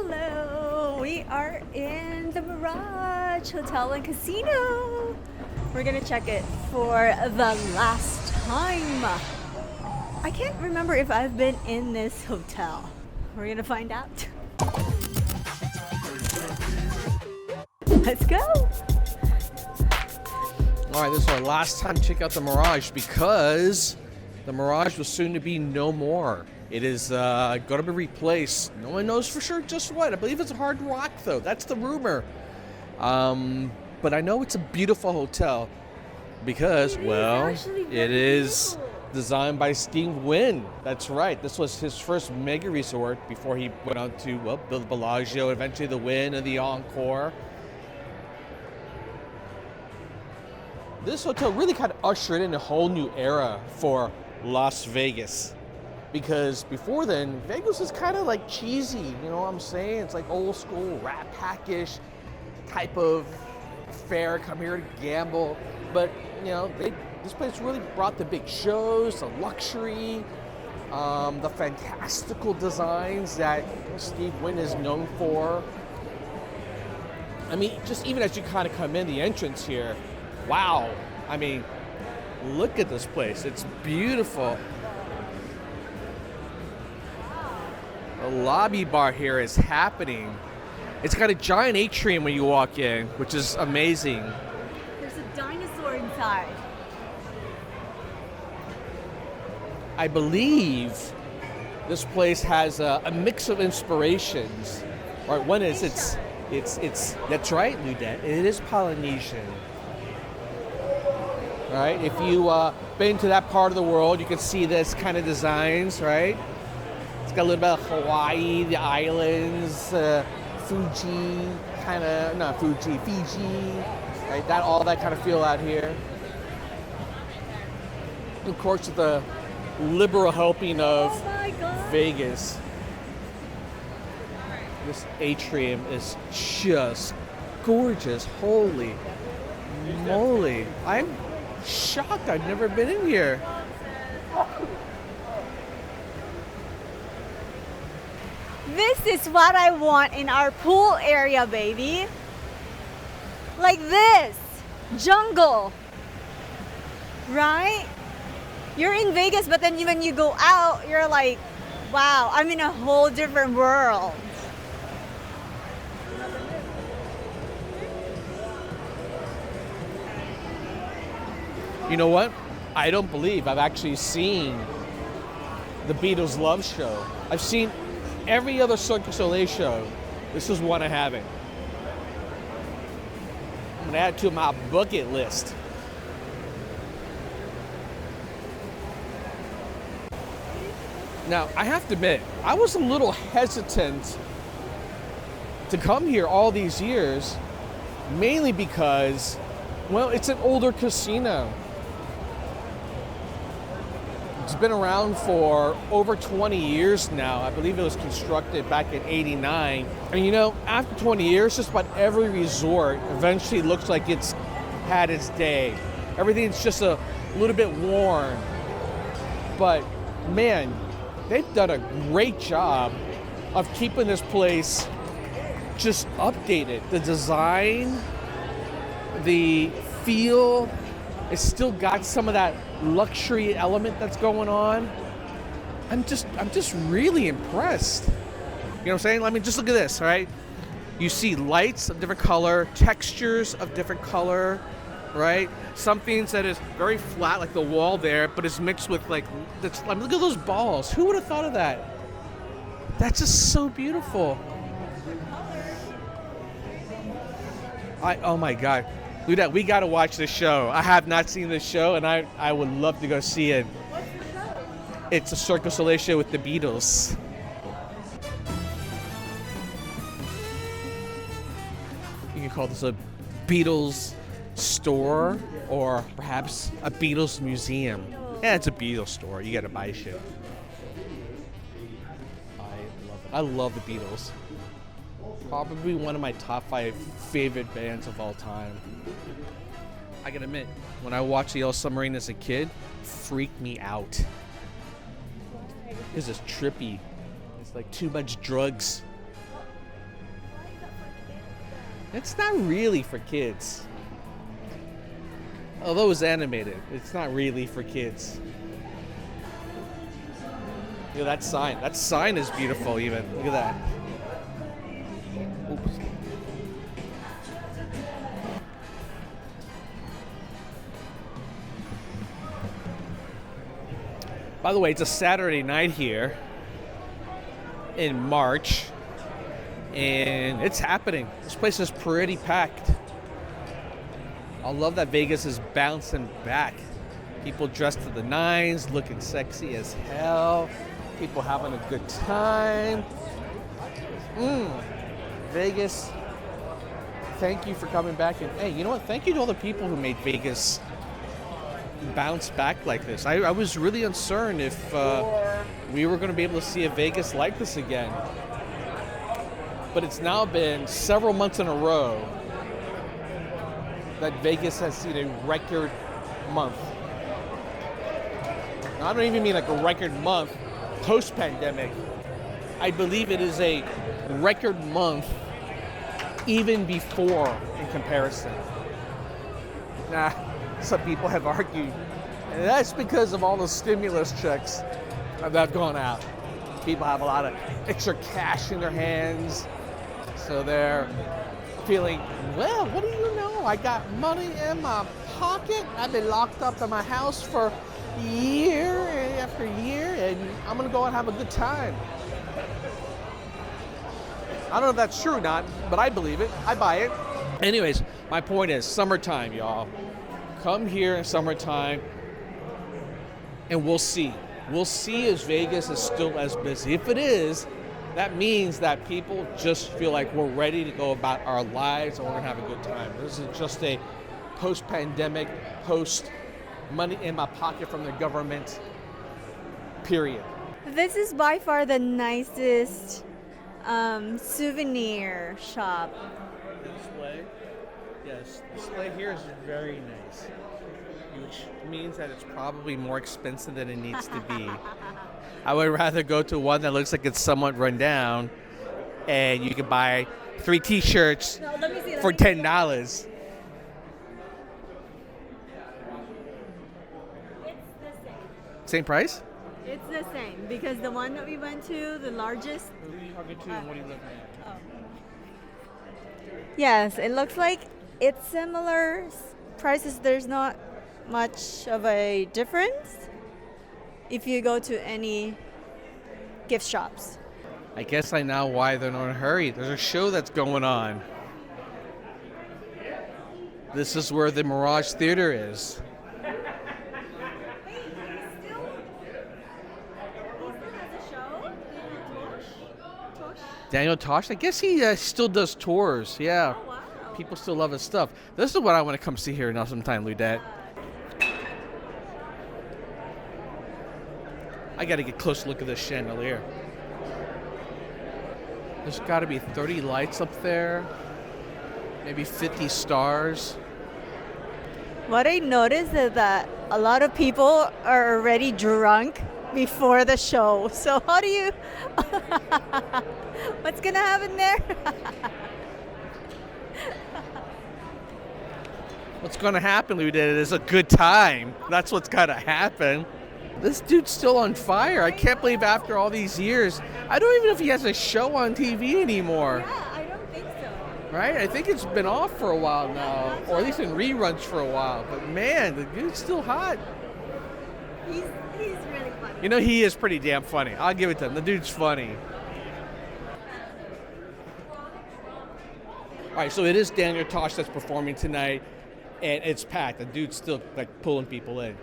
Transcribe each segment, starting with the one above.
Hello, we are in the Mirage Hotel and Casino. We're gonna check it for the last time. I can't remember if I've been in this hotel. We're gonna find out. Let's go. All right, this is our last time to check out the Mirage because the Mirage will soon to be no more. It is going to be replaced. No one knows for sure just what. I believe it's a Hard Rock, though. That's the rumor. But I know it's a beautiful hotel because, well, it is designed by Steve Wynn. That's right. This was his first mega resort before he went on to, well, build the Bellagio, eventually the Wynn and the Encore. This hotel really kind of ushered in a whole new era for Las Vegas. Because before then, Vegas was kind of like cheesy, you know what I'm saying? It's like old school, rat packish type of fare, come here to gamble. But, you know, this place really brought the big shows, the luxury, the fantastical designs that Steve Wynn is known for. I mean, just even as you kind of come in the entrance here, wow. I mean, look at this place. It's beautiful. The lobby bar here is happening. It's got a giant atrium when you walk in, which is amazing. There's a dinosaur inside. I believe this place has a mix of inspirations. Right, one is it's that's right, Ludette. It is Polynesian. Right? If you been to that part of the world, you can see this kind of designs, right? It's got a little bit of Hawaii, the islands, Fiji, right? All that kind of feel out here. Of course, the liberal helping of Vegas. This atrium is just gorgeous. Holy moly. I'm shocked I've never been in here. This is what I want in our pool area, baby. Like this. Jungle. Right? You're in Vegas, but then when you go out, you're like, wow, I'm in a whole different world. You know what? I don't believe I've actually seen the Beatles Love show. I've seen every other Cirque du Soleil show. This is one I haven't. I'm gonna add to my bucket list. Now, I have to admit, I was a little hesitant to come here all these years, mainly because, well, it's an older casino. It's been around for over 20 years now. I believe it was constructed back in '89. And you know, after 20 years, just about every resort eventually looks like it's had its day. Everything's just a little bit worn. But man, they've done a great job of keeping this place just updated. The design, the feel, it's still got some of that luxury element that's going on. I'm just really impressed. You know what I'm saying? I mean, just look at this, all right? You see lights of different color, textures of different color, right? Some things that is very flat, like the wall there, but is mixed with like, look at those balls. Who would have thought of that? That's just so beautiful. Oh my God. Ludette, we got to watch this show. I have not seen this show, and I would love to go see it. What's the show? It's a Cirque du Soleil show with the Beatles. You can call this a Beatles store or perhaps a Beatles museum. Yeah, it's a Beatles store. You got to buy shit. I love it. I love the Beatles. Probably one of my top 5 favorite bands of all time. I gotta admit, when I watched the Yellow Submarine as a kid, freaked me out. It's just trippy. It's like too much drugs. It's not really for kids. Although it's animated, it's not really for kids. Look at that sign. That sign is beautiful even. Look at that. Oops. By the way, it's a Saturday night here in March, and it's happening. This place is pretty packed. I love that Vegas is bouncing back. People dressed to the nines, looking sexy as hell. People having a good time. Vegas, thank you for coming back. And hey, you know what? Thank you to all the people who made Vegas bounce back like this. I was really uncertain if we were going to be able to see a Vegas like this again. But it's now been several months in a row that Vegas has seen a record month. Now, I don't even mean like a record month post-pandemic. I believe it is a record month even before in comparison. Now, some people have argued, and that's because of all the stimulus checks that have gone out. People have a lot of extra cash in their hands, so they're feeling, well, what do you know? I got money in my pocket. I've been locked up in my house for year after year, and I'm gonna go and have a good time. I don't know if that's true or not, but I believe it. I buy it. Anyways, my point is summertime, y'all. Come here in summertime, and we'll see. We'll see if Vegas is still as busy. If it is, that means that people just feel like we're ready to go about our lives and we're gonna have a good time. This is just a post-pandemic, post-money in my pocket from the government period. This is by far the nicest souvenir shop. The display? Yes, the display here is very nice, which means that it's probably more expensive than it needs to be. I would rather go to one that looks like it's somewhat run down, and you can buy 3 T-shirts for $10. It's the same. Same price? It's the same because the one that we went to, the largest. Who are you talking to and what are you looking at? Oh. Yes, it looks like it's similar prices. There's not much of a difference if you go to any gift shops. I guess I know why they're not in a hurry. There's a show that's going on. This is where the Mirage Theater is. Daniel Tosh? I guess he still does tours, yeah. Oh, wow. People still love his stuff. This is what I want to come see here now sometime, Ludette. I got to get a close look at this chandelier. There's got to be 30 lights up there, maybe 50 stars. What I noticed is that a lot of people are already drunk before the show. So how do you... What's going to happen there? What's going to happen, Ludette, is a good time. That's what's got to happen. This dude's still on fire. I can't believe after all these years. I don't even know if he has a show on TV anymore. Yeah, I don't think so. Right? I think it's been off for a while now, or at least in reruns for a while. But man, the dude's still hot. He's really funny. You know, he is pretty damn funny. I'll give it to him. The dude's funny. All right, so it is Daniel Tosh that's performing tonight, and it's packed. The dude's still like pulling people in.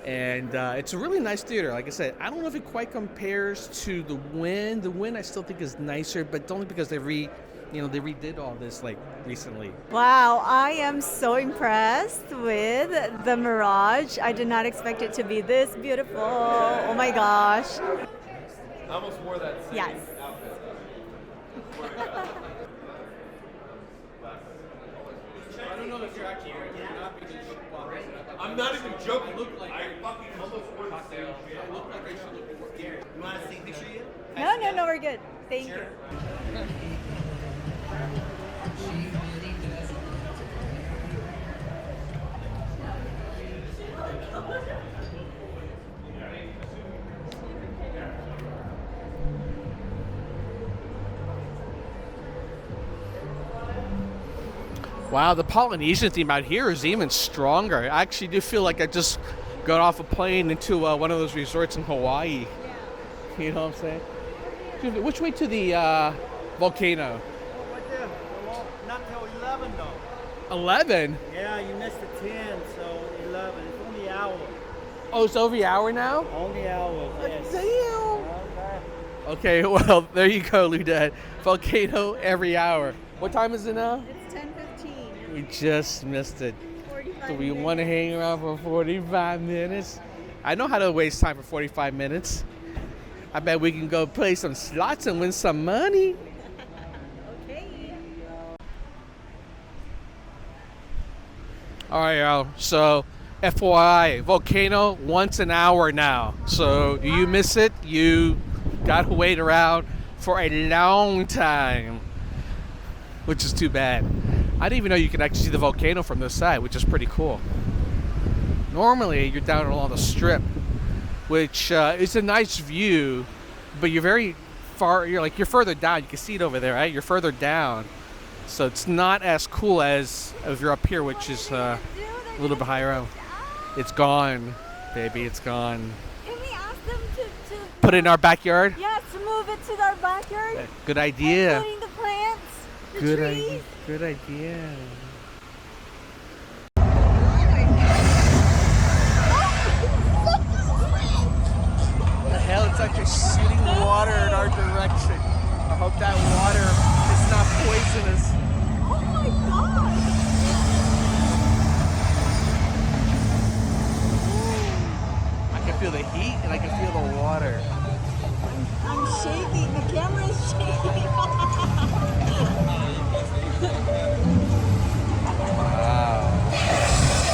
And it's a really nice theater. Like I said, I don't know if it quite compares to the Wynn. The Wynn I still think is nicer, but only because they redid all this like recently. Wow, I am so impressed with the Mirage. I did not expect it to be this beautiful. Oh my gosh. I almost wore that same Yes. outfit. I don't know if you're actually I'm not even joking. I fucking almost wore the same outfit. I look like I should look here. You want to see a picture of you? No, we're good. Thank you. Wow, the Polynesian theme out here is even stronger. I actually do feel like I just got off a plane into one of those resorts in Hawaii. Yeah. You know what I'm saying? Which way to the volcano? Oh, right there. Well, not till 11 though. 11? Yeah, you missed the 10, so 11. It's only an hour. Oh, it's over the hour now? Only hour, yes. Damn. Okay, well, there you go, Ludette. Volcano every hour. What time is it now? It's 10:15. We just missed it. 45 Do we minutes. want to hang around for 45 minutes? I know how to waste time for 45 minutes. I bet we can go play some slots and win some money. Okay. All right, y'all. So, FYI, Volcano once an hour now. So, do you miss it? You got to wait around for a long time, which is too bad. I didn't even know you could actually see the volcano from this side, which is pretty cool. Normally, you're down along the strip, which is a nice view, but you're very far. You're further down. You can see it over there, right? You're further down, so it's not as cool as if you're up here, which is a little bit higher up. It's gone, baby. It's gone. Can we ask them to Put it in our backyard. yes, to move it to our backyard? Good idea. Including the plants, the Good trees. idea. Good idea. The hell, it's like they're shooting water in our direction. I hope that water is not poisonous. Oh my god! I can feel the heat and I can feel the water. I'm shaking. The camera is shaking. Wow.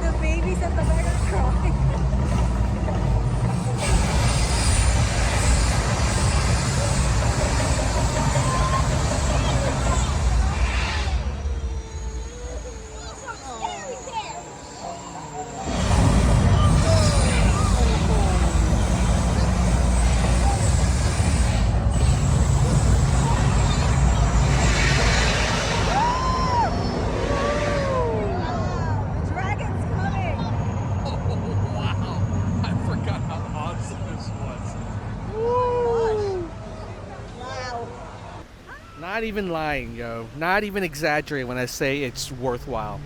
The babies at the back are crying. The dragon's coming. Wow. I forgot how awesome this was. Wow. Not even lying, yo. Not even exaggerating when I say it's worthwhile.